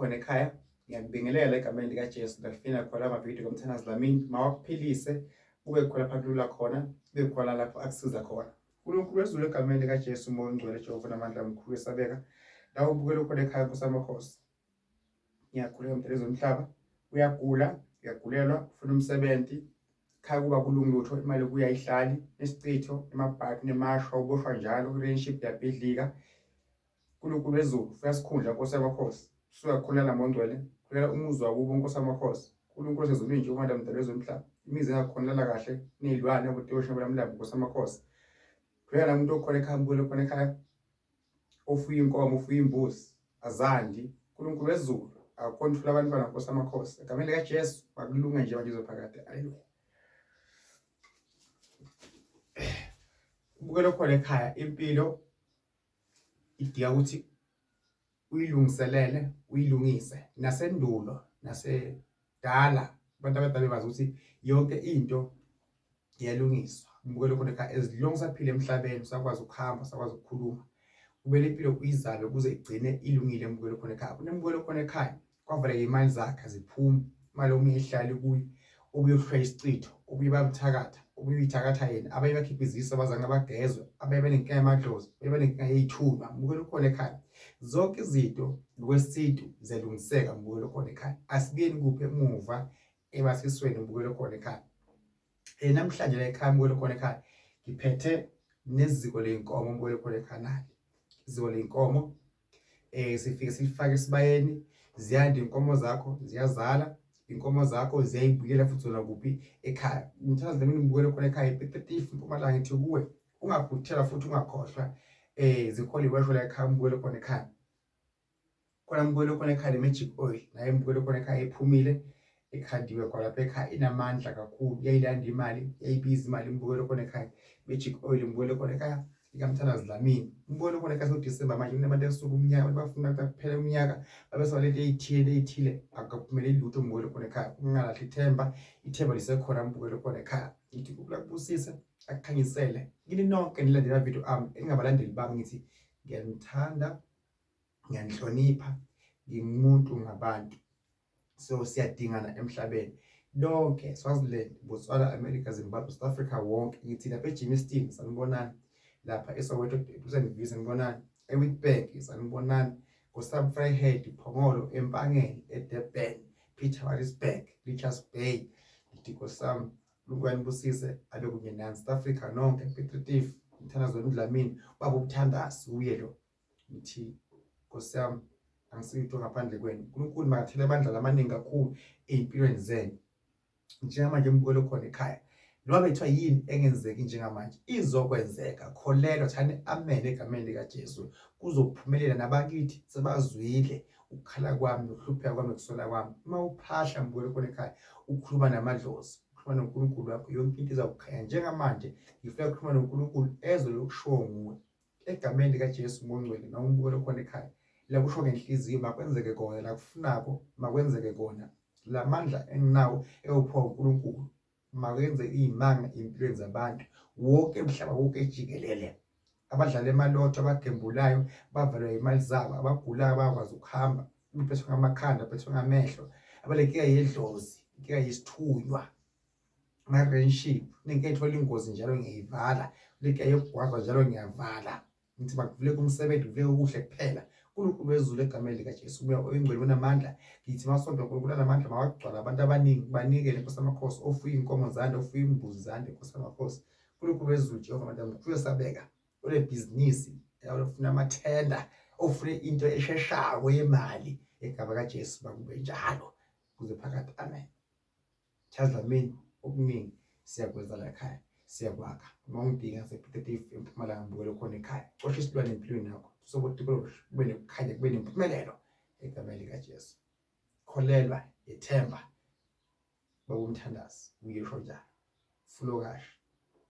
khona ekhaya ngiyakubingelela egameni likaJesu ngafina khona amavidiyo komthandazi lamini mawakuphilise kube khona lapha kulula khona kube khona lapho akusiza khona. uNkulunkulu wezulu egameni likaJesu umoya ongcwele Jehova namandla omkhulu esabeka la ubukele khona ekhaya kusamakhosi. Ngiyakhuleka mdalezi womhlaba uyagula uyagulelwa ufuna umsebenzi khaya kuba kulungi lutho imali kuyayihlali nesicitho emabhaki nemasho uboshwa njalo relationship yabhidlika. uNkulunkulu wezulu uyasikhundla Nkosi yamakhosi suyakhulana namongcwele khuleka umuzwa wakubo Nkosi yamakhosi. uNkulunkulu sezulwini nje umandla mdalezi womhlaba imizi engakhonela kahle nezilwane obutosha bolamlambo Nkosi yamakhosi. khuleka namuntu okhona ekhaya mbule khona ekhaya ofuya inkomo ofuya imbuzi azandi. uNkulunkulu wezulu akontrol abantwana Nkosi yamakhosi egameni likaJesu makulunga nje manje izophakade. Haleluya. ubukelo khona ekhaya impilo idika ukuthi uyilungiselele uyilungise nasendulo nasedala abantu abadala bazi ukuthi yonke into iyalungiswa. ubukelo khona ekhaya as long saphila emhlabeni usakwazi ukuhamba sakwazi ukukhuluma kubele impilo uyizabe ukuze igcine ilungile. mbukelo khona ekhaya kunembukelo khona ekhaya kwavaleka imali zakhe ziphuma imali omunye ihlali kuyo ubuye uhlwa isicitho ubuye bamthakatha ubuye uyithakatha yena abaye bakhipha izisa abazange bagezwe abaye benenkinga yamadlozi abaye benenkinga yey'thunga. mbukelo khona ekhaya zonke izinto ngokwesintu ziyalungiseka. mbukelo khona ekhaya asibuyeni kuphi emuva ebasisweni. mbukelo khona ekhaya namhlanje la ekhaya mbukelo khona ekhaya ngiphethe neziko ley'nkomo. mbukelo khona ekhaya nali iziko ley'nkomo sifike sifake esibayeni ziyanda inkomo zakho ziyazala inkomo zakho ziyayibuyela futhi zona kuphi ekhaya. ngithandaza mina mbukelo khona ekhaya iPetretief Mpumalanga ngithi kuwe ungaphuthela futhi ungakhohlwa zikhona iwasho la ekhaya. mbukelo khona ekhaya khona mbukelo khona ekhaya magic oil naye mbukelo khona ekhaya ephumile ekhadiwe kwa lapha ekhaya inamandla kakhulu yayilanda imali yayibiza imali. mbukelo khona ekhaya magic oil. mbukelo khona ekhaya ikamthandazi lamini. mbukelo khona ekhaya soDisemba manje kunabantu esuku umnyaka bafuna ukuthi kuphele umnyaka babesalento eyithile akuphumeleli lutho. mbukelo khona ekhaya ungalahli ithemba lisekhona. mbukelo khona ekhaya ngithi uNkulunkulu akubusise akukhanyisele kini nonke nilandela video engabalandeli bami ngithi ngiyanithanda ngiyanihlonipha ngingumuntu ngabantu so siyadingana emhlabeni lonke Swaziland Botswana America Zimbabwe South Africa wonke ngithi lapha eJimmiston sanibonani lapha eSoweto duze ngibonani eWitbank sanibonani ngoSubfryhead Phongolo eMpangeni eDurban Pietermaritzburg Richards Bay. ngithi nkosami uNkulunkulu anibusise abe kunye nani South Africa nonke Petretief umthandazo wendlamini baba ubuthandazi uye lo. ngithi nkosami angisitho ngaphandle kwenu. uNkulunkulu makathele abandla amaningi kakhulu ey'mpilweni zenu. njengamanje mbukelo khona ekhaya noma bethiwa yini engenzeki njengamanje izokwenzeka. kholelwa thani amen egameni likaJesu kuzophumelela. nabakithi sebazwile ukukhala kwami nokuhlupheka kwami nokusola kwami. uma uphahla mbukelo khona ekhaya ukhuluma namadlozi ukhuluma noNkulunkulu wakho yonke into izakukhanya. njengamanje ngifuna ukukhuluma noNkulunkulu ezwe lokushiwo nguwe egameni likaJesu ngongcwele. noma umbukelo khona ekhaya la kusho ngenhliziyo makwenzeke kona la kufunako makwenzeke kona. la mandla enginawo ewuphiwa uNkulunkulu makwenze iy'manga ey'mpilweni zabantu wonke emhlaba wonke jikelele. abadlala emalotho abagembulayo bavalwa imali zabo abagulayo bakwazi ukuhamba bephethwe ngamakhanda bephethwe ngamehlo abalenkinga yedlozi inkinga yesithunywa ama-relationship nenkinga ethola ingozi njalo ngiyayivala lenkinga yokugwagwa njalo ngiyavala. ngithi makuvuleke umsebenzi kuvuleke okuhle kuphela. uNkulunkulu wezulu egameni likaJesu umoya oyingcwele unamandla. ngithi masonto uNkulunkulu anamandla mawagcwala abantu abaningi banikele Nkosi yamakhosi ofuya inkomo zande ofuya imbuzi zande Nkosi yamakhosi. uNkulunkulu wezulu Jehova madam uyosabeka ole bhizinisi ofuna amathenda ofune into esheshayo yemali egaba kaJesu makube njalo kuze phakade. Amen. Chaza mina okuningi siyakwenza la ekhaya siyakwakha. uma ungidinga ngasePetretief eMpumalanga mbukelo khona ekhaya xosha isilwane empilweni yakho sokuthi kube nekukhanya kube nempumelelo egameni likaJesu. kholelwa ithemba baba umthandazi uyisho njalo fulo kahle.